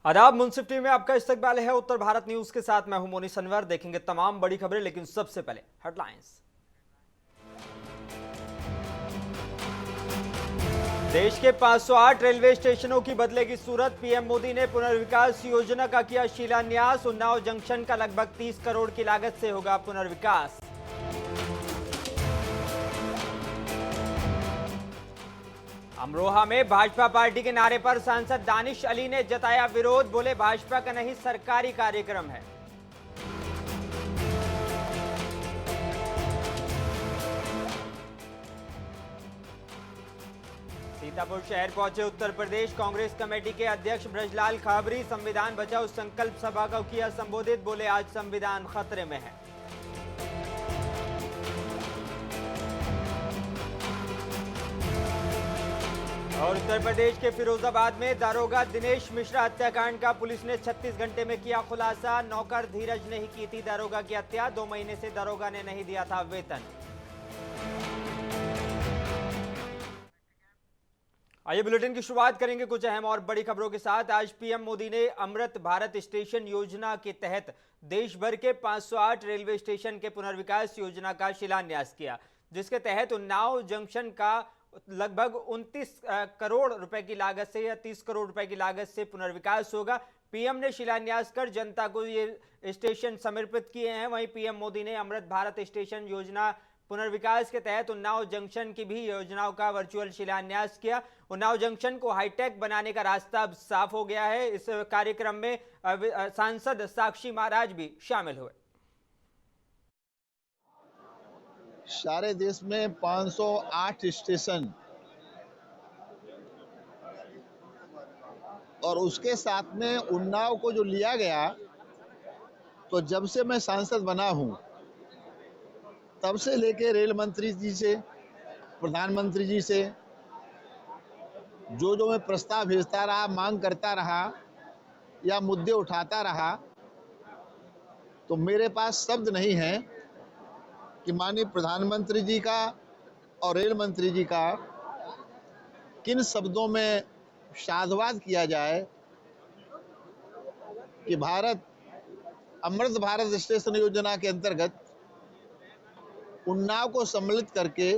आदाब, मुंसिफ टीवी में आपका इस्तकबाल है। उत्तर भारत न्यूज के साथ मैं हूं मोनिस अनवर। देखेंगे तमाम बड़ी खबरें, लेकिन सबसे पहले हेडलाइंस। देश के 508 रेलवे स्टेशनों की बदलेगी सूरत। पीएम मोदी ने पुनर्विकास योजना का किया शिलान्यास। उन्नाव जंक्शन का लगभग 30 करोड़ की लागत से होगा पुनर्विकास। अमरोहा में भाजपा पार्टी के नारे पर सांसद दानिश अली ने जताया विरोध। बोले भाजपा का नहीं सरकारी कार्यक्रम है। सीतापुर शहर पहुंचे उत्तर प्रदेश कांग्रेस कमेटी के अध्यक्ष ब्रजलाल खाबरी। संविधान बचाओ संकल्प सभा को किया संबोधित। बोले आज संविधान खतरे में है। और उत्तर प्रदेश के फिरोजाबाद में दारोगा दिनेश मिश्रा हत्याकांड का पुलिस ने 36 घंटे में किया खुलासा। नौकर धीरज ने ही की थी दारोगा की हत्या। 2 महीने से दारोगा ने नहीं दिया था वेतन। आइए बुलेटिन की शुरुआत करेंगे कुछ अहम और बड़ी खबरों के साथ। आज पीएम मोदी ने अमृत भारत स्टेशन योजना के तहत देश भर के 508 रेलवे स्टेशन के पुनर्विकास योजना का शिलान्यास किया, जिसके तहत उन्नाव जंक्शन का लगभग 29 करोड़ रुपए की लागत से या 30 करोड़ रुपए की लागत से पुनर्विकास होगा। पीएम ने शिलान्यास कर जनता को ये स्टेशन समर्पित किए हैं। वहीं पीएम मोदी ने अमृत भारत स्टेशन योजना पुनर्विकास के तहत उन्नाव जंक्शन की भी योजनाओं का वर्चुअल शिलान्यास किया। उन्नाव जंक्शन को हाईटेक बनाने का रास्ता अब साफ हो गया है। इस कार्यक्रम में सांसद साक्षी महाराज भी शामिल हुए। सारे देश में 508 स्टेशन और उसके साथ में उन्नाव को जो लिया गया, तो जब से मैं सांसद बना हूं तब से लेके रेल मंत्री जी से, प्रधानमंत्री जी से जो मैं प्रस्ताव भेजता रहा, मांग करता रहा या मुद्दे उठाता रहा, तो मेरे पास शब्द नहीं है कि माननीय प्रधानमंत्री जी का और रेल मंत्री जी का किन शब्दों में साधुवाद किया जाए कि अमृत भारत स्टेशन योजना के अंतर्गत उन्नाव को सम्मिलित करके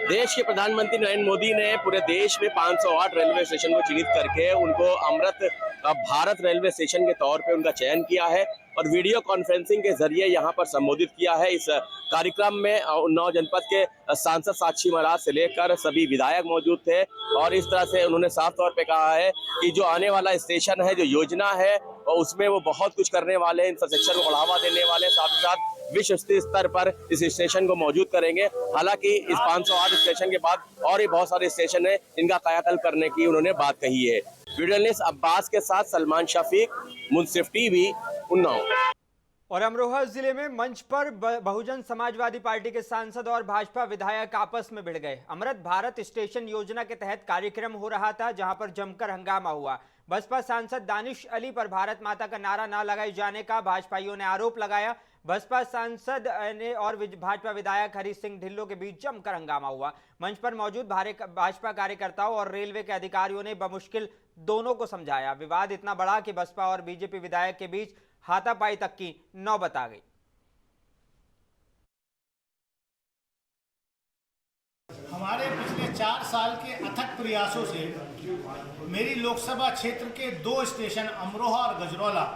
देश के प्रधानमंत्री नरेंद्र मोदी ने पूरे देश में 508 रेलवे स्टेशन को चिन्हित करके उनको अमृत भारत रेलवे स्टेशन के तौर पे उनका चयन किया है और वीडियो कॉन्फ्रेंसिंग के जरिए यहां पर संबोधित किया है। इस कार्यक्रम में उन्नाव जनपद के सांसद साक्षी महाराज से लेकर सभी विधायक मौजूद थे और इस तरह से उन्होंने साफ तौर पे कहा है कि जो आने वाला स्टेशन है, जो योजना है, और उसमें वो बहुत कुछ करने वाले हैं। इंफ्रास्ट्रक्चर को बढ़ावा देने वाले, साथ ही साथ विश्व स्तर पर इस स्टेशन को मौजूद करेंगे। हालांकि इस 508 स्टेशन के बाद और भी बहुत सारे स्टेशन है जिनका कायाकल्प करने की उन्होंने बात कही है। वीडियो जर्नलिस्ट अब्बास के साथ सलमान शफीक, मुंसिफ टीवी, उन्नाव। और अमरोहा जिले में मंच पर बहुजन समाजवादी पार्टी के सांसद और भाजपा विधायक आपस में भिड़ गए। अमृत भारत स्टेशन योजना के तहत कार्यक्रम हो रहा था, जहां पर जमकर हंगामा हुआ। बसपा सांसद दानिश अली पर भारत माता का नारा न लगाए जाने का भाजपाइयों ने आरोप लगाया। बसपा सांसद ने और भाजपा विधायक हरी सिंह ढिल्लों के बीच जमकर हंगामा हुआ। मंच पर मौजूद भाजपा कार्यकर्ताओं और रेलवे के अधिकारियों ने बमुश्किल दोनों को समझाया। विवाद इतना बढ़ा कि बसपा और बीजेपी विधायक के बीच हाथापाई तक की नौबत आ गई। हमारे पिछले 4 साल के अथक प्रयासों से मेरी लोकसभा क्षेत्र के 2 स्टेशन अमरोहा और गजरौला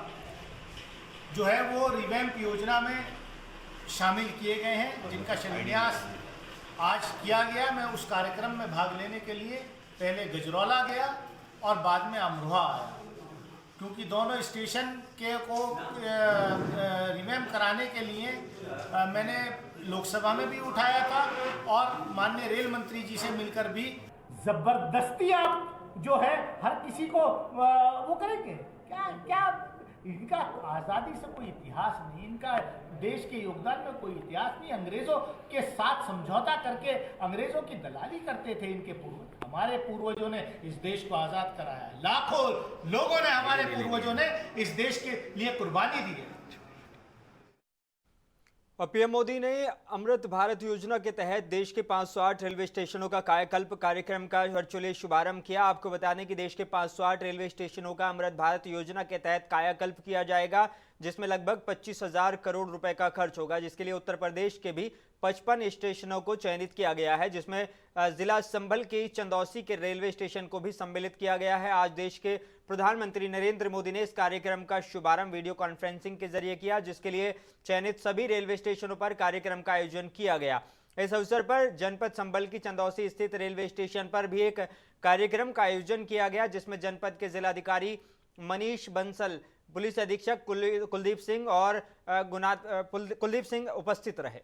जो है वो रिवैम्प योजना में शामिल किए गए हैं, जिनका शिलान्यास आज किया गया। मैं उस कार्यक्रम में भाग लेने के लिए पहले गजरौला गया और बाद में अमरोहा आया, क्योंकि दोनों स्टेशन को रिवैम्प कराने के लिए मैंने लोकसभा में भी उठाया था और माननीय रेल मंत्री जी से मिलकर भी जबरदस्ती आप जो है हर किसी को वो करेंगे। क्या इनका आज़ादी से कोई इतिहास नहीं, इनका देश के योगदान में कोई इतिहास नहीं। अंग्रेजों के साथ समझौता करके अंग्रेजों की दलाली करते थे इनके पूर्वज। हमारे पूर्वजों ने इस देश को आज़ाद कराया, लाखों लोगों ने, हमारे पूर्वजों ने इस देश के लिए कुर्बानी दी है। और पीएम मोदी ने अमृत भारत योजना के तहत देश के 508 रेलवे स्टेशनों का कायाकल्प कार्यक्रम का वर्चुअली शुभारंभ किया। आपको बता दें कि देश के 508 रेलवे स्टेशनों का अमृत भारत योजना के तहत कायाकल्प किया जाएगा, जिसमें लगभग 25,000 करोड़ रुपए का खर्च होगा, जिसके लिए उत्तर प्रदेश के भी 55 स्टेशनों को चयनित किया गया है, जिसमें जिला संभल के चंदौसी के रेलवे स्टेशन को भी सम्मिलित किया गया है। आज देश के प्रधानमंत्री नरेंद्र मोदी ने इस कार्यक्रम का शुभारंभ वीडियो कॉन्फ्रेंसिंग के जरिए किया, जिसके लिए चयनित सभी रेलवे स्टेशनों पर कार्यक्रम का आयोजन किया गया। इस अवसर पर जनपद संभल की चंदौसी स्थित रेलवे स्टेशन पर भी एक कार्यक्रम का आयोजन किया गया, जिसमें जनपद के जिलाधिकारी मनीष बंसल, पुलिस अधीक्षक कुलदीप सिंह और कुलदीप सिंह उपस्थित रहे।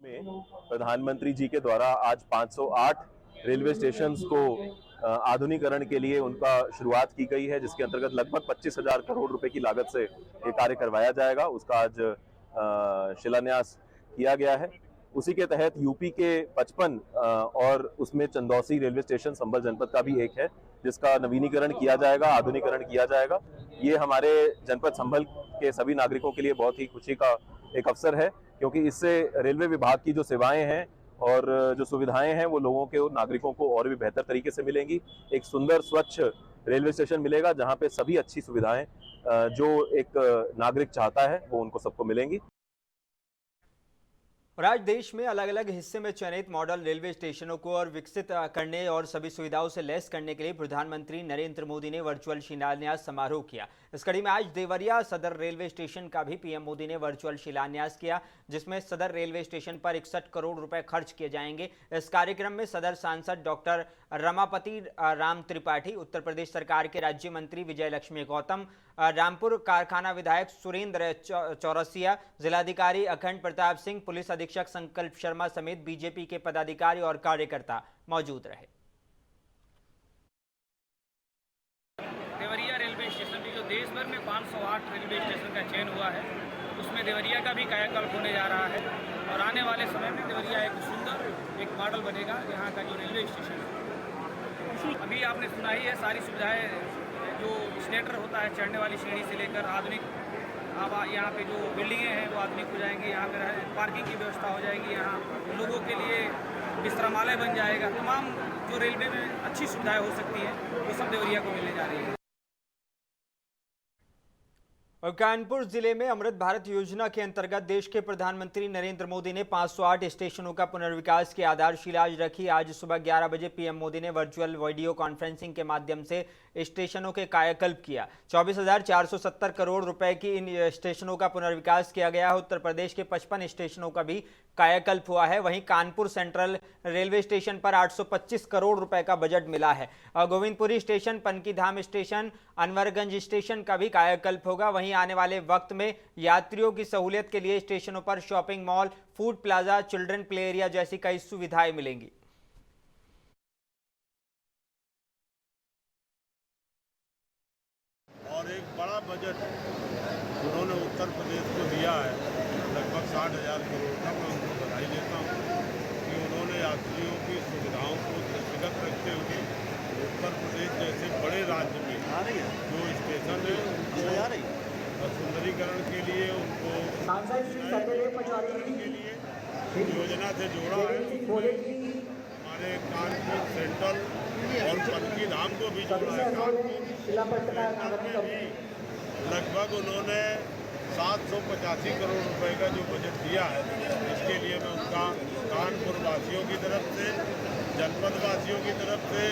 में प्रधानमंत्री जी के द्वारा आज 508 रेलवे स्टेशंस को आधुनिकीकरण के लिए उनका शुरुआत की गई है, जिसके अंतर्गत लगभग 25,000 करोड़ रुपए की लागत से ये कार्य करवाया जाएगा। उसका आज शिलान्यास किया गया है। उसी के तहत यूपी के 55 और उसमें चंदौसी रेलवे स्टेशन संभल जनपद का भी एक है, जिसका नवीनीकरण किया जाएगा, आधुनिकीकरण किया जाएगा। ये हमारे जनपद संभल के सभी नागरिकों के लिए बहुत ही खुशी का एक अवसर है, क्योंकि इससे रेलवे विभाग की जो सेवाएं हैं और जो सुविधाएं हैं वो लोगों के नागरिकों को और भी बेहतर तरीके से मिलेंगी। एक सुंदर स्वच्छ रेलवे स्टेशन मिलेगा, जहां पे सभी अच्छी सुविधाएं जो एक नागरिक चाहता है वो उनको सबको मिलेंगी। और आज देश में अलग अलग हिस्से में चयनित मॉडल रेलवे स्टेशनों को और विकसित करने और सभी सुविधाओं से लैस करने के लिए प्रधानमंत्री नरेंद्र मोदी ने वर्चुअल शिलान्यास समारोह किया। इस कड़ी में आज देवरिया सदर रेलवे स्टेशन का भी पीएम मोदी ने वर्चुअल शिलान्यास किया, जिसमें सदर रेलवे स्टेशन पर 61 करोड़ रुपए खर्च किए जाएंगे। इस कार्यक्रम में सदर सांसद डॉक्टर रमापति राम त्रिपाठी, उत्तर प्रदेश सरकार के राज्य मंत्री विजय लक्ष्मी गौतम, रामपुर कारखाना विधायक सुरेंद्र चौरसिया, जिलाधिकारी अखंड प्रताप सिंह, पुलिस अधीक्षक संकल्प शर्मा समेत बीजेपी के पदाधिकारी और कार्यकर्ता मौजूद रहे। देवरिया रेलवे स्टेशन भी जो देश भर में 508 रेलवे स्टेशन का चयन हुआ है, उसमें देवरिया का भी कायाकल्प होने जा रहा है और आने वाले समय में देवरिया एक सुंदर एक मॉडल बनेगा यहाँ का जो रेलवे स्टेशन है। अभी आपने सुना ही है, सारी सुविधाएं जो स्लेटर होता है चढ़ने वाली सीढ़ी से लेकर आधुनिक, अब यहाँ पे जो बिल्डिंगें हैं वो आधुनिक हो जाएंगी, यहाँ पे पार्किंग की व्यवस्था हो जाएगी, यहाँ लोगों के लिए विश्रामालय बन जाएगा। तमाम जो रेलवे में अच्छी सुविधाएं हो सकती हैं वो सब देवरिया को मिलने जा रही है। और कानपुर जिले में अमृत भारत योजना के अंतर्गत देश के प्रधानमंत्री नरेंद्र मोदी ने 508 स्टेशनों का पुनर्विकास की आधारशिला आज रखी। आज सुबह 11 बजे पीएम मोदी ने वर्चुअल वीडियो कॉन्फ्रेंसिंग के माध्यम से स्टेशनों के कायाकल्प किया। 24,470 करोड़ रुपए की इन स्टेशनों का पुनर्विकास किया गया है। उत्तर प्रदेश के 55 स्टेशनों का भी कायाकल्प हुआ है। वहीं कानपुर सेंट्रल रेलवे स्टेशन पर 825 करोड़ रुपए का बजट मिला है। Govindpuri station, Panki Dham station, Anwarganj station का भी कायाकल्प होगा। वहीं आने वाले वक्त में यात्रियों की सहूलियत के लिए स्टेशनों पर shopping mall, food plaza, children play area जैसी कई सुविधाएं मिलेंगी। और एक बड़ा बजट उन्होंने उत्तर प्रदेश को दिया है, लगभग 60,000 करोड़ का। मैं उनको बधाई देता हूँ कि उन्होंने यात्रियों की सुविधाओं को दृष्टिगत रखते हुए उत्तर प्रदेश जैसे बड़े राज्य में जो स्टेशन है सुंदरीकरण के लिए उनको के लिए योजना से जोड़ा है। हमारे कानपुर सेंट्रल और पनकीधाम को भी जोड़ा है। कानपुर में भी लगभग उन्होंने 785 करोड़ रुपए का जो बजट दिया है, इसके लिए मैं उनका कानपुर वासियों की तरफ से, जनपद वासियों की तरफ से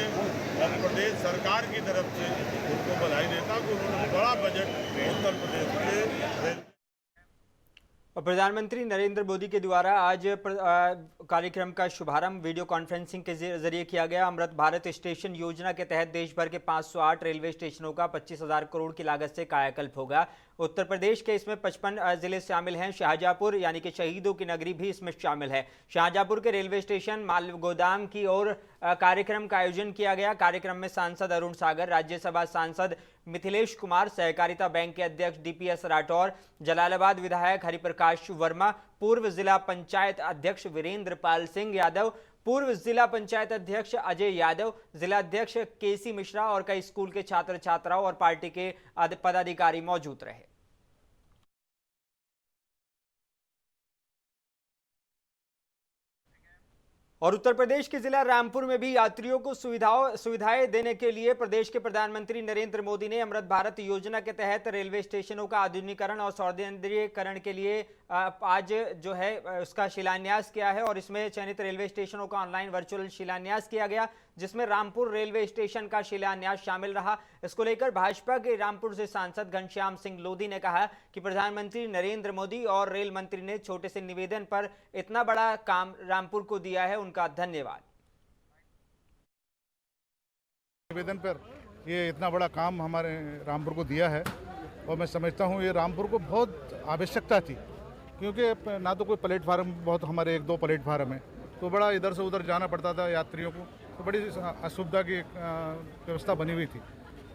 और प्रदेश सरकार की तरफ से उनको बधाई देता हूँ कि उन्होंने बड़ा बजट उत्तर प्रदेश में। और प्रधानमंत्री नरेंद्र मोदी के द्वारा आज कार्यक्रम का शुभारंभ वीडियो कॉन्फ्रेंसिंग के जरिए किया गया। अमृत भारत स्टेशन योजना के तहत देश भर के 508 रेलवे स्टेशनों का 25,000 करोड़ की लागत से कायाकल्प होगा। उत्तर प्रदेश के इसमें 55 जिले शामिल हैं। शाहजहांपुर यानी कि शहीदों की नगरी भी इसमें शामिल है। शाहजहांपुर के रेलवे स्टेशन माल गोदाम की ओर कार्यक्रम का आयोजन किया गया। कार्यक्रम में सांसद अरुण सागर, राज्यसभा सांसद मिथिलेश कुमार, सहकारिता बैंक के अध्यक्ष डीपीएस राठौर, जलालाबाद विधायक हरिप्रकाश वर्मा, पूर्व जिला पंचायत अध्यक्ष वीरेंद्र पाल सिंह यादव, पूर्व जिला पंचायत अध्यक्ष अजय यादव, जिला अध्यक्ष केसी मिश्रा और कई स्कूल के छात्र छात्राओं और पार्टी के पदाधिकारी मौजूद रहे। और उत्तर प्रदेश के जिला रामपुर में भी यात्रियों को सुविधाएं देने के लिए प्रदेश के प्रधानमंत्री नरेंद्र मोदी ने अमृत भारत योजना के तहत रेलवे स्टेशनों का आधुनिकीकरण और सौंदर्यीकरण के लिए आज जो है उसका शिलान्यास किया है। और इसमें चयनित रेलवे स्टेशनों का ऑनलाइन वर्चुअल शिलान्यास किया गया, जिसमें रामपुर रेलवे स्टेशन का शिलान्यास शामिल रहा। इसको लेकर भाजपा के रामपुर से सांसद घनश्याम सिंह लोधी ने कहा कि प्रधानमंत्री नरेंद्र मोदी और रेल मंत्री ने छोटे से निवेदन पर इतना बड़ा काम रामपुर को दिया है, उनका धन्यवाद। निवेदन पर ये इतना बड़ा काम हमारे रामपुर को दिया है और मैं समझता हूँ ये रामपुर को बहुत आवश्यकता थी, क्योंकि ना तो कोई प्लेटफार्म, बहुत हमारे 1-2 प्लेटफार्म है, तो बड़ा इधर से उधर जाना पड़ता था यात्रियों को, तो बड़ी असुविधा की व्यवस्था बनी हुई थी।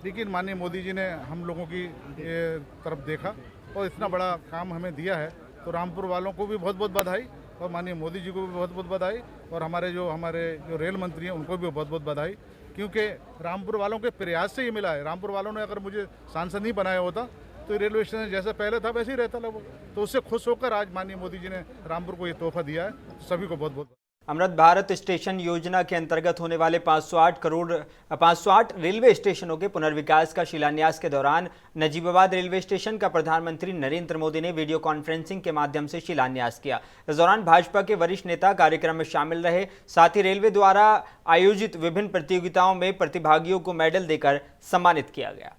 लेकिन माननीय मोदी जी ने हम लोगों की ये तरफ देखा और इतना बड़ा काम हमें दिया है, तो रामपुर वालों को भी बहुत बहुत बधाई और माननीय मोदी जी को भी बहुत बहुत बधाई और हमारे जो रेल मंत्री हैं उनको भी बहुत बहुत बधाई, क्योंकि रामपुर वालों के प्रयास से ये मिला है। रामपुर वालों ने अगर मुझे सांसद नहीं बनाया होता तो रेलवे स्टेशन जैसा पहले था वैसे ही रहता लगभग, तो उससे खुश होकर आज माननीय मोदी जी ने रामपुर को ये तोहफा दिया है। सभी को बहुत बहुत अमृत भारत स्टेशन योजना के अंतर्गत होने वाले 508 रेलवे स्टेशनों के पुनर्विकास का शिलान्यास के दौरान नजीबाबाद रेलवे स्टेशन का प्रधानमंत्री नरेंद्र मोदी ने वीडियो कॉन्फ्रेंसिंग के माध्यम से शिलान्यास किया। इस दौरान भाजपा के वरिष्ठ नेता कार्यक्रम में शामिल रहे। साथ ही रेलवे द्वारा आयोजित विभिन्न प्रतियोगिताओं में प्रतिभागियों को मेडल देकर सम्मानित किया गया।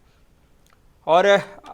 और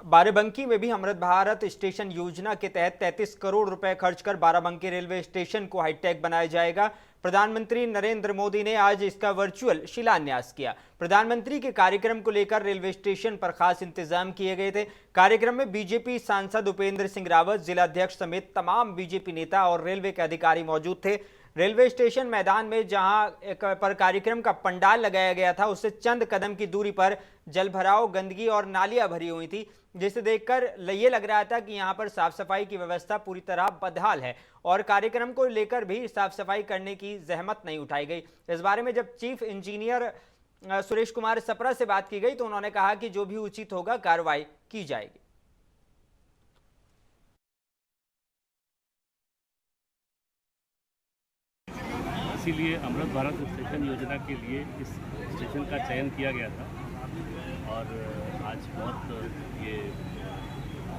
बाराबंकी में भी अमृत भारत स्टेशन योजना के तहत 33 करोड़ रुपए खर्च कर बाराबंकी रेलवे स्टेशन को हाईटेक बनाया जाएगा। प्रधानमंत्री नरेंद्र मोदी ने आज इसका वर्चुअल शिलान्यास किया। प्रधानमंत्री के कार्यक्रम को लेकर रेलवे स्टेशन पर खास इंतजाम किए गए थे। कार्यक्रम में बीजेपी सांसद उपेंद्र सिंह रावत, जिलाध्यक्ष समेत तमाम बीजेपी नेता और रेलवे के अधिकारी मौजूद थे। रेलवे स्टेशन मैदान में जहां पर कार्यक्रम का पंडाल लगाया गया था, उससे चंद कदम की दूरी पर जलभराव, गंदगी और नालियां भरी हुई थी, जिसे देखकर ये लग रहा था कि यहां पर साफ सफाई की व्यवस्था पूरी तरह बदहाल है और कार्यक्रम को लेकर भी साफ सफाई करने की जहमत नहीं उठाई गई। इस बारे में जब चीफ इंजीनियर सुरेश कुमार सप्रा से बात की गई तो उन्होंने कहा कि जो भी उचित होगा कार्रवाई की जाएगी। इसीलिए अमृत भारत स्टेशन योजना के लिए इस स्टेशन का चयन किया गया था और आज बहुत ये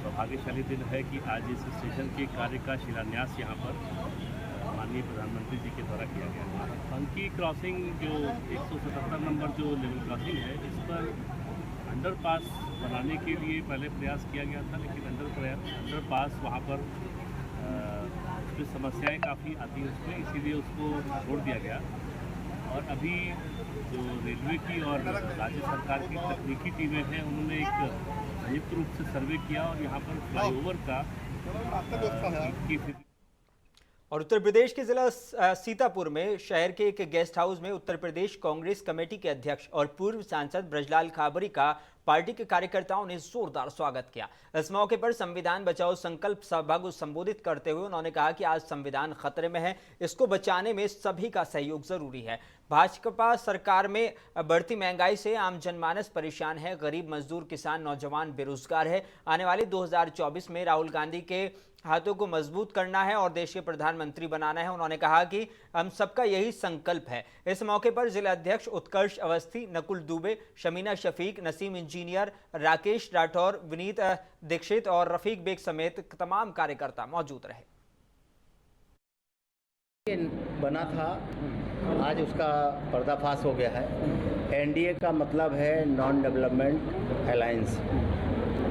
सौभाग्यशाली दिन है कि आज इस स्टेशन के कार्य का शिलान्यास यहाँ पर माननीय प्रधानमंत्री जी के द्वारा किया गया है। पंकी क्रॉसिंग जो 177 नंबर जो लेवल क्रॉसिंग है, इस पर अंडरपास बनाने के लिए पहले प्रयास किया गया था, लेकिन अंडरपास वहाँ पर समस्याएं काफ़ी आती हैं उसमें, इसीलिए उसको छोड़ दिया गया। और अभी जो रेलवे की और राज्य सरकार की तकनीकी टीमें हैं, उन्होंने एक संयुक्त रूप से सर्वे किया और यहाँ पर फ्लाईओवर का और उत्तर प्रदेश के जिला सीतापुर में शहर के एक गेस्ट हाउस में उत्तर प्रदेश कांग्रेस कमेटी के अध्यक्ष और पूर्व सांसद ब्रजलाल खाबरी का पार्टी के कार्यकर्ताओं ने जोरदार स्वागत किया। इस मौके पर संविधान बचाओ संकल्प सभा को संबोधित करते हुए उन्होंने कहा कि आज संविधान खतरे में है, इसको बचाने में सभी का सहयोग जरूरी है। भाजपा सरकार में बढ़ती महंगाई से आम जनमानस परेशान है, गरीब, मजदूर, किसान, नौजवान बेरोजगार है। आने वाले 2024 में राहुल गांधी के हाथों को मजबूत करना है और देश के प्रधानमंत्री बनाना है। उन्होंने कहा कि हम सबका यही संकल्प है। इस मौके पर जिला अध्यक्ष उत्कर्ष अवस्थी, नकुल दुबे, शमीना शफीक, नसीम इंजीनियर, राकेश राठौर, विनीत दीक्षित और रफीक बेग समेत तमाम कार्यकर्ता मौजूद रहे। बना था, आज उसका पर्दाफाश हो गया है। एनडीए का मतलब है नॉन डेवलपमेंट अलायंस,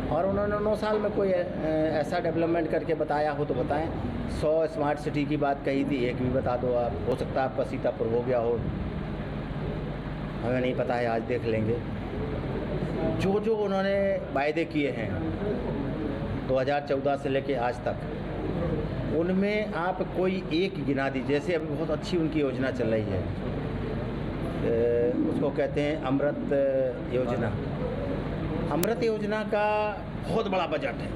और उन्होंने 9 साल में कोई ऐसा डेवलपमेंट करके बताया हो तो बताएं। 100 स्मार्ट सिटी की बात कही थी, एक भी बता दो आप। हो सकता है आपका सीतापुर हो गया हो, हमें नहीं पता है, आज देख लेंगे। जो जो उन्होंने वायदे किए हैं 2014 से लेके आज तक, उनमें आप कोई एक गिना दीजिए। जैसे अभी बहुत अच्छी उनकी योजना चल रही है, उसको कहते हैं अमृत योजना। अमृत योजना का बहुत बड़ा बजट है।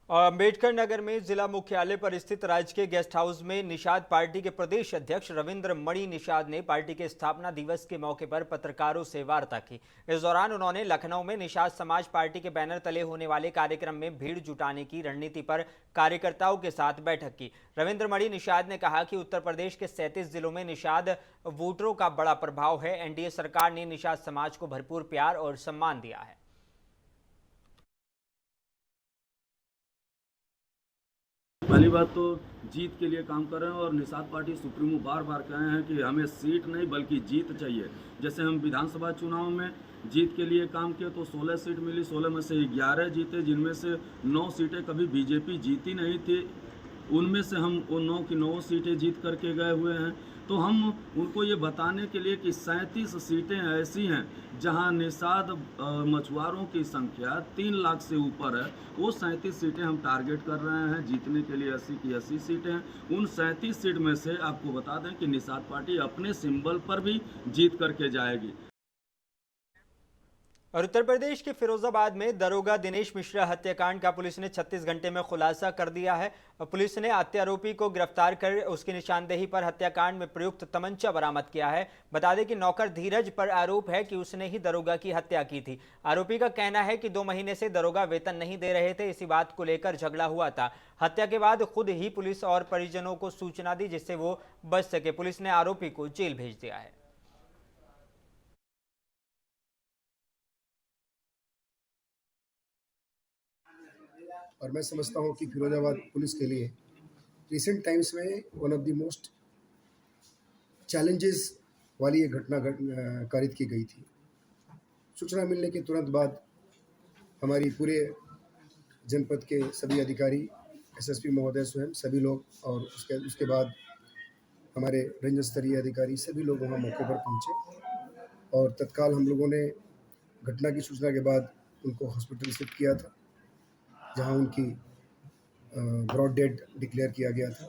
और अम्बेडकर नगर में जिला मुख्यालय पर स्थित राजकीय गेस्ट हाउस में निषाद पार्टी के प्रदेश अध्यक्ष रविंद्र मणि निषाद ने पार्टी के स्थापना दिवस के मौके पर पत्रकारों से वार्ता की। इस दौरान उन्होंने लखनऊ में निषाद समाज पार्टी के बैनर तले होने वाले कार्यक्रम में भीड़ जुटाने की रणनीति पर कार्यकर्ताओं के साथ बैठक की। रविंद्र मणि निषाद ने कहा कि उत्तर प्रदेश के 37 जिलों में निषाद वोटरों का बड़ा प्रभाव है। एनडीए सरकार ने निषाद समाज को भरपूर प्यार और सम्मान दिया है। पहली बात तो जीत के लिए काम कर रहे हैं और निषाद पार्टी सुप्रीमो बार बार कहे हैं कि हमें सीट नहीं बल्कि जीत चाहिए। जैसे हम विधानसभा चुनाव में जीत के लिए काम किए तो 16 सीट मिली, 16 में से 11 जीते, जिनमें से 9 सीटें कभी बीजेपी जीती नहीं थी। उनमें से हम वो 9 की 9 सीटें जीत करके गए हुए हैं। तो हम उनको ये बताने के लिए कि 37 सीटें ऐसी हैं जहां निषाद मछुआरों की संख्या 3 लाख से ऊपर है। वो 37 सीटें हम टारगेट कर रहे हैं जीतने के लिए। 80 की 80 सीटें हैं। उन 37 सीट में से आपको बता दें कि निषाद पार्टी अपने सिंबल पर भी जीत करके जाएगी। और उत्तर प्रदेश के फिरोजाबाद में दरोगा दिनेश मिश्रा हत्याकांड का पुलिस ने 36 घंटे में खुलासा कर दिया है। पुलिस ने हत्यारोपी को गिरफ्तार कर उसकी निशानदेही पर हत्याकांड में प्रयुक्त तमंचा बरामद किया है। बता दें कि नौकर धीरज पर आरोप है कि उसने ही दरोगा की हत्या की थी। आरोपी का कहना है कि 2 महीने से दरोगा वेतन नहीं दे रहे थे, इसी बात को लेकर झगड़ा हुआ था। हत्या के बाद खुद ही पुलिस और परिजनों को सूचना दी जिससे वो बच सके। पुलिस ने आरोपी को जेल भेज दिया है। और मैं समझता हूँ कि फिरोजाबाद पुलिस के लिए रिसेंट टाइम्स में one of the most challenges वाली ये घटना कारित की गई थी। सूचना मिलने के तुरंत बाद हमारी पूरे जनपद के सभी अधिकारी, एसएसपी महोदय स्वयं, सभी लोग और उसके बाद हमारे रेंज स्तरीय अधिकारी सभी लोग वहाँ मौके पर पहुँचे और तत्काल हम लोगों ने घटना की सूचना के बाद उनको हॉस्पिटल शिफ्ट किया था जहां उनकी ब्रॉड डेड डिक्लेयर किया गया था।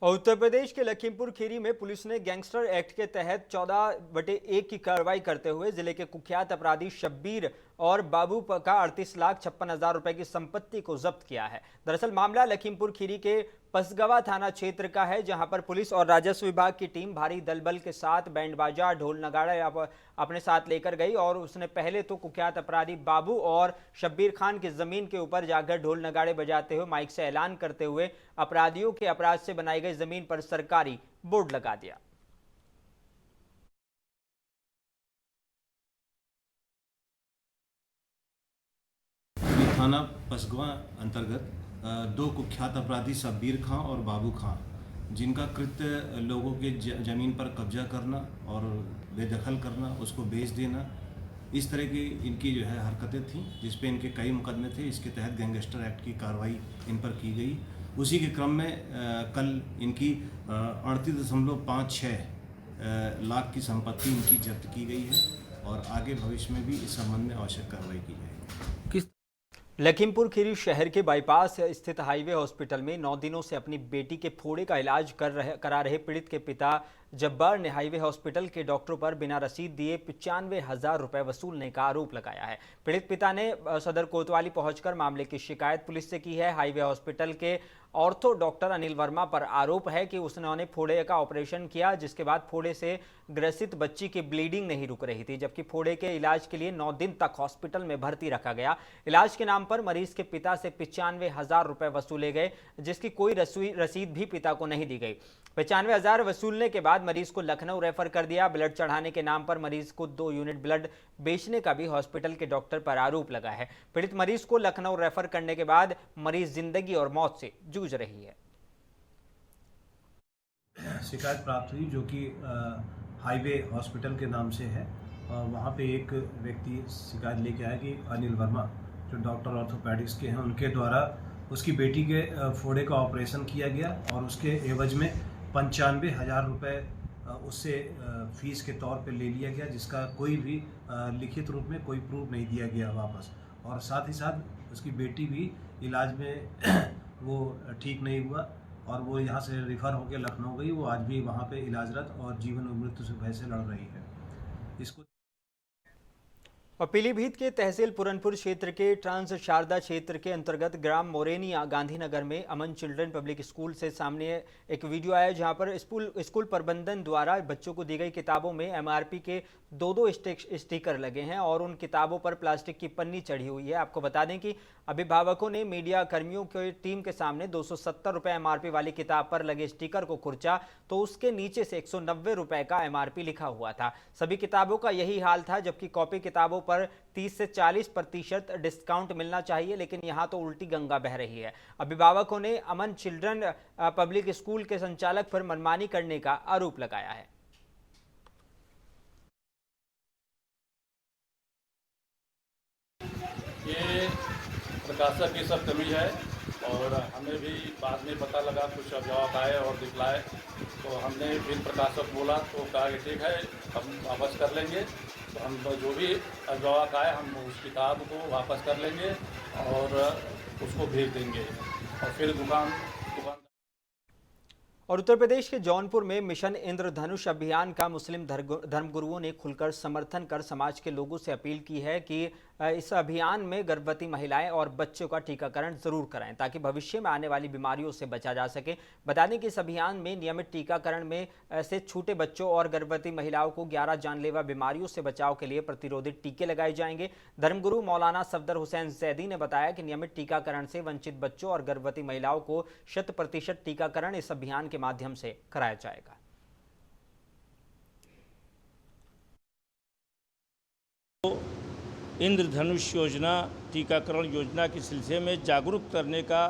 और उत्तर प्रदेश के लखीमपुर खीरी में पुलिस ने गैंगस्टर एक्ट के तहत 14/1 की कार्रवाई करते हुए जिले के कुख्यात अपराधी शब्बीर और बाबू का 38,56,000 रुपए की संपत्ति को जब्त किया है। दरअसल मामला लखीमपुर खीरी के पसगवा थाना क्षेत्र का है, जहां पर पुलिस और राजस्व विभाग की टीम भारी दलबल के साथ बैंड बाजा, ढोल नगाड़ा अपने साथ लेकर गई और उसने पहले तो कुख्यात अपराधी बाबू और शब्बीर खान की जमीन के ऊपर जाकर ढोल नगाड़े बजाते हुए माइक से ऐलान करते हुए अपराधियों के अपराध से बनाई गई जमीन पर सरकारी बोर्ड लगा दिया। थाना पसगवा अंतर्गत 2 कुख्यात अपराधी शब्बीर खां और बाबू खां, जिनका कृत्य लोगों के ज़मीन पर कब्जा करना और बेदखल करना, उसको बेच देना, इस तरह की इनकी जो है हरकतें थीं, जिस पे इनके कई मुकदमे थे। इसके तहत गैंगस्टर एक्ट की कार्रवाई इन पर की गई। उसी के क्रम में कल इनकी 38.56 लाख की संपत्ति इनकी जब्त की गई है और आगे भविष्य में भी इस संबंध में आवश्यक कार्रवाई की जाएगी। लखीमपुर खीरी शहर के बाईपास स्थित हाईवे हॉस्पिटल में 9 दिनों से अपनी बेटी के फोड़े का इलाज करा रहे पीड़ित के पिता जब्बार ने हाईवे हॉस्पिटल के डॉक्टरों पर बिना रसीद दिए 95,000 रुपए वसूलने का आरोप लगाया है। पीड़ित पिता ने सदर कोतवाली पहुंचकर मामले की शिकायत पुलिस से की है। हाईवे हॉस्पिटल के ऑर्थो डॉक्टर अनिल वर्मा पर आरोप है कि उसने फोड़े का ऑपरेशन किया, जिसके बाद फोड़े से ग्रसित बच्ची की ब्लीडिंग नहीं रुक रही थी, जबकि फोड़े के इलाज के लिए 9 दिन तक हॉस्पिटल में भर्ती रखा गया। इलाज के नाम पर मरीज के पिता से 95,000 रुपए वसूले गए, जिसकी कोई रसीद भी पिता को नहीं दी गई। 95,000 वसूलने के बाद मरीज को लखनऊ रेफर कर दिया। ब्लड चढ़ाने के नाम पर मरीज को 2 यूनिट ब्लड बेचने का भी हॉस्पिटल के डॉक्टर पर आरोप लगा है। पीड़ित मरीज को लखनऊ रेफर करने के बाद मरीज जिंदगी और मौत से जूझ रही है। शिकायत प्राप्त हुई जो कि हाईवे हॉस्पिटल के नाम से है। वहाँ पे एक व्यक्ति शिकायत लेके आया कि अनिल वर्मा जो डॉक्टर ऑर्थोपेडिक्स के हैं, उनके द्वारा उसकी बेटी के फोड़े का ऑपरेशन किया गया और उसके एवज में 95,000 रुपये उससे फीस के तौर पे ले लिया गया, जिसका कोई भी लिखित रूप में कोई प्रूफ नहीं दिया गया वापस। और साथ ही साथ उसकी बेटी भी इलाज में वो ठीक नहीं हुआ और वो यहाँ से रिफ़र होकर लखनऊ गई। वो आज भी वहाँ पे इलाजरत और जीवन और मृत्यु से भय से लड़ रही है। इसको और पीलीभीत के तहसील पुरनपुर क्षेत्र के ट्रांस शारदा क्षेत्र के अंतर्गत ग्राम मोरेनिया गांधीनगर में अमन चिल्ड्रन पब्लिक स्कूल से सामने एक वीडियो आया जहां पर स्कूल प्रबंधन द्वारा बच्चों को दी गई किताबों में एमआरपी के दो स्टिकर लगे हैं और उन किताबों पर प्लास्टिक की पन्नी चढ़ी हुई है। आपको बता दें कि अभिभावकों ने मीडिया कर्मियों की टीम के सामने 270 रुपये एमआरपी वाली किताब पर लगे स्टिकर को खुरचा तो उसके नीचे से 190 रुपये का एमआरपी लिखा हुआ था। सभी किताबों का यही हाल था, जबकि कॉपी किताबों पर 30 से 40% डिस्काउंट मिलना चाहिए, लेकिन यहां तो उल्टी गंगा बह रही है। अभिभावकों ने अमन चिल्ड्रन पब्लिक स्कूल के संचालक पर मनमानी करने का आरोप लगाया है। ये प्रकाशक की सब कमी है और हमें भी बाद में पता लगा, कुछ अभिभावक आए और दिखलाए तो हमने फिर प्रकाशक बोला तो कहा कि ठीक है हम वापस कर लेंगे। तो हम जो भी अभिभावक आए हम उस किताब को वापस कर लेंगे और उसको भेज देंगे और फिर दुकान और उत्तर प्रदेश के जौनपुर में मिशन इंद्रधनुष अभियान का मुस्लिम धर्मगुरुओं ने खुलकर समर्थन कर समाज के लोगों से अपील की है कि इस अभियान में गर्भवती महिलाएं और बच्चों का टीकाकरण जरूर कराएं ताकि भविष्य में आने वाली बीमारियों से बचा जा सके। बता दें कि इस अभियान में नियमित टीकाकरण में से छूटे बच्चों और गर्भवती महिलाओं को 11 जानलेवा बीमारियों से बचाव के लिए प्रतिरोधी टीके लगाए जाएंगे। धर्मगुरु मौलाना सफदर हुसैन जैदी ने बताया कि नियमित टीकाकरण से वंचित बच्चों और गर्भवती महिलाओं को 100% टीकाकरण इस अभियान के माध्यम से कराया जाएगा। इंद्रधनुष योजना टीकाकरण योजना के सिलसिले में जागरूक करने का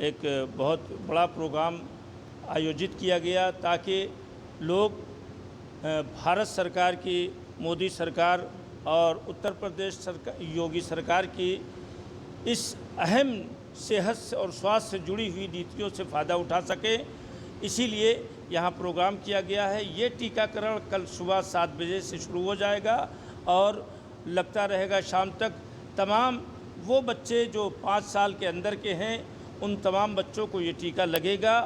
एक बहुत बड़ा प्रोग्राम आयोजित किया गया ताकि लोग भारत सरकार की, मोदी सरकार और उत्तर प्रदेश सरकार, योगी सरकार की इस अहम सेहत और स्वास्थ्य से जुड़ी हुई नीतियों से फ़ायदा उठा सकें, इसीलिए यहाँ प्रोग्राम किया गया है। ये टीकाकरण कल सुबह 7 बजे से शुरू हो जाएगा और लगता रहेगा शाम तक। तमाम वो बच्चे जो 5 साल के अंदर के हैं उन तमाम बच्चों को ये टीका लगेगा।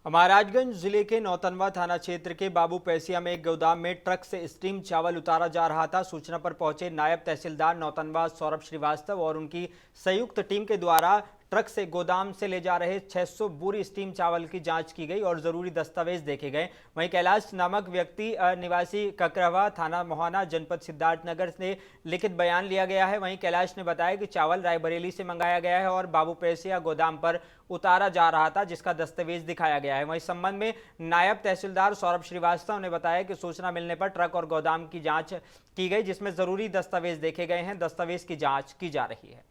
महाराजगंज जिले के नौतनवा थाना क्षेत्र के बाबू पैसिया में एक गोदाम में ट्रक से स्टीम चावल उतारा जा रहा था। सूचना पर पहुंचे नायब तहसीलदार नौतनवा सौरभ श्रीवास्तव और उनकी संयुक्त टीम के द्वारा ट्रक से गोदाम से ले जा रहे 600 बोरी स्टीम चावल की जांच की गई और जरूरी दस्तावेज देखे गए। वहीं कैलाश नामक व्यक्ति निवासी ककरवा थाना मोहाना जनपद सिद्धार्थनगर से लिखित बयान लिया गया है। वहीं कैलाश ने बताया कि चावल रायबरेली से मंगाया गया है और बाबू पैसिया गोदाम पर उतारा जा रहा था, जिसका दस्तावेज दिखाया गया है। वहीं संबंध में नायब तहसीलदार सौरभ श्रीवास्तव ने बताया कि सूचना मिलने पर ट्रक और गोदाम की जांच की गई, जिसमें जरूरी दस्तावेज देखे गए हैं। दस्तावेज की जांच की जा रही है।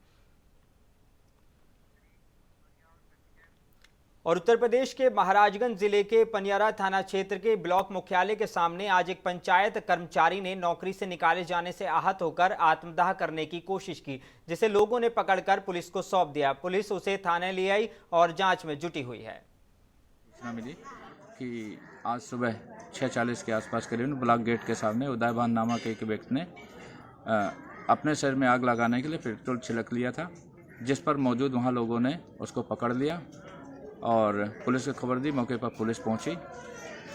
और उत्तर प्रदेश के महाराजगंज जिले के पनियारा थाना क्षेत्र के ब्लॉक मुख्यालय के सामने आज एक पंचायत कर्मचारी ने नौकरी से निकाले जाने से आहत होकर आत्मदाह करने की कोशिश की, जिसे लोगों ने पकड़कर पुलिस को सौंप दिया। पुलिस उसे थाने ले आई और जांच में जुटी हुई है। सूचना मिली कि आज सुबह 6:40 के आसपास करीब ब्लॉक गेट के सामने उदयभान नामक एक व्यक्ति ने अपने शरीर में आग लगाने के लिए पेट्रोल छिड़क लिया था, जिस पर मौजूद वहाँ लोगों ने उसको पकड़ लिया और पुलिस को खबर दी। मौके पर पुलिस पहुंची।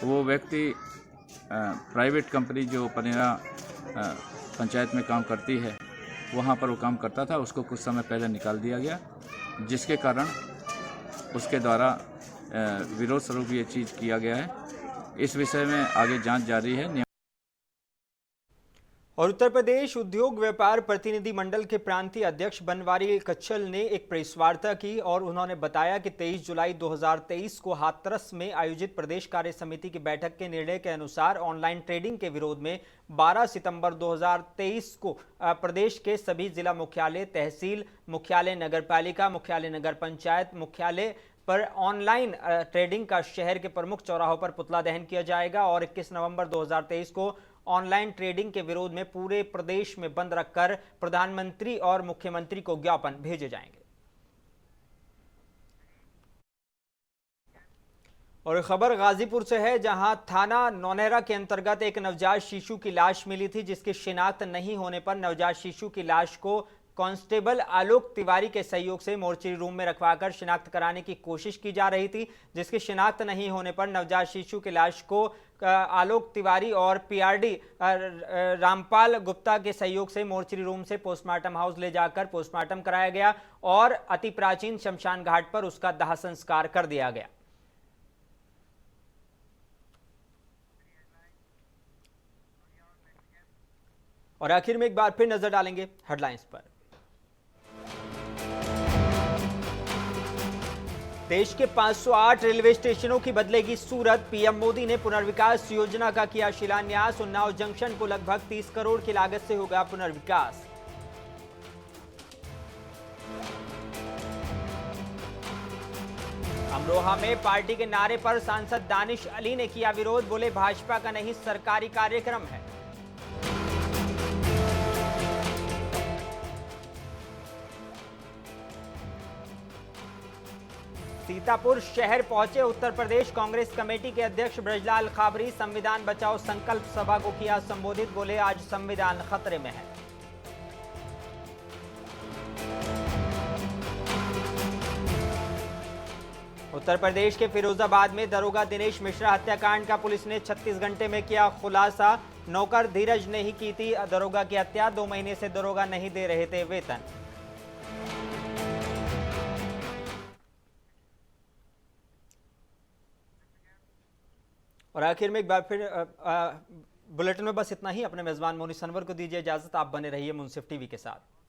वो व्यक्ति प्राइवेट कंपनी जो पनेरा पंचायत में काम करती है वहां पर वो काम करता था, उसको कुछ समय पहले निकाल दिया गया, जिसके कारण उसके द्वारा विरोध स्वरूप ये चीज़ किया गया है। इस विषय में आगे जांच जारी है। और उत्तर प्रदेश उद्योग व्यापार प्रतिनिधि मंडल के प्रांतीय अध्यक्ष बनवारी कच्छल ने एक प्रेस वार्ता की और उन्होंने बताया कि 23 जुलाई 2023 को हाथरस में आयोजित प्रदेश कार्य समिति की बैठक के निर्णय के अनुसार ऑनलाइन ट्रेडिंग के विरोध में 12 सितंबर 2023 को प्रदेश के सभी जिला मुख्यालय, तहसील मुख्यालय, नगरपालिका मुख्यालय, नगर पंचायत मुख्यालय पर ऑनलाइन ट्रेडिंग का शहर के प्रमुख चौराहों पर पुतला दहन किया जाएगा और 21 नवंबर 2023 को ऑनलाइन ट्रेडिंग के विरोध में पूरे प्रदेश में बंद रखकर प्रधानमंत्री और मुख्यमंत्री को ज्ञापन भेजे जाएंगे। और खबर गाजीपुर से है, जहां थाना नौनेरा के अंतर्गत एक नवजात शिशु की लाश मिली थी, जिसकी शिनाख्त नहीं होने पर नवजात शिशु की लाश को कांस्टेबल आलोक तिवारी के सहयोग से मोर्चरी रूम में रखवाकर शिनाख्त कराने की कोशिश की जा रही थी, जिसकी शिनाख्त नहीं होने पर नवजात शिशु की लाश को आलोक तिवारी और पीआरडी रामपाल गुप्ता के सहयोग से मोर्चरी रूम से पोस्टमार्टम हाउस ले जाकर पोस्टमार्टम कराया गया और अति प्राचीन शमशान घाट पर उसका दाह संस्कार कर दिया गया। और आखिर में एक बार फिर नजर डालेंगे हेडलाइंस पर। देश के 508 रेलवे स्टेशनों की बदलेगी सूरत। पीएम मोदी ने पुनर्विकास योजना का किया शिलान्यास। उन्नाव जंक्शन को लगभग 30 करोड़ की लागत से होगा पुनर्विकास। अमरोहा में पार्टी के नारे पर सांसद दानिश अली ने किया विरोध। बोले भाजपा का नहीं सरकारी कार्यक्रम है। सीतापुर शहर पहुंचे उत्तर प्रदेश कांग्रेस कमेटी के अध्यक्ष ब्रजलाल खाबरी। संविधान बचाओ संकल्प सभा को किया संबोधित। बोले आज संविधान खतरे में है। उत्तर प्रदेश के फिरोजाबाद में दरोगा दिनेश मिश्रा हत्याकांड का पुलिस ने 36 घंटे में किया खुलासा। नौकर धीरज ने ही की थी दरोगा की हत्या। 2 महीने से दरोगा नहीं दे रहे थे वेतन। और आखिर में एक बार फिर बुलेटिन में बस इतना ही। अपने मेजबान मोनी सनवर को दीजिए इजाजत। आप बने रहिए मुंसिफ टीवी के साथ।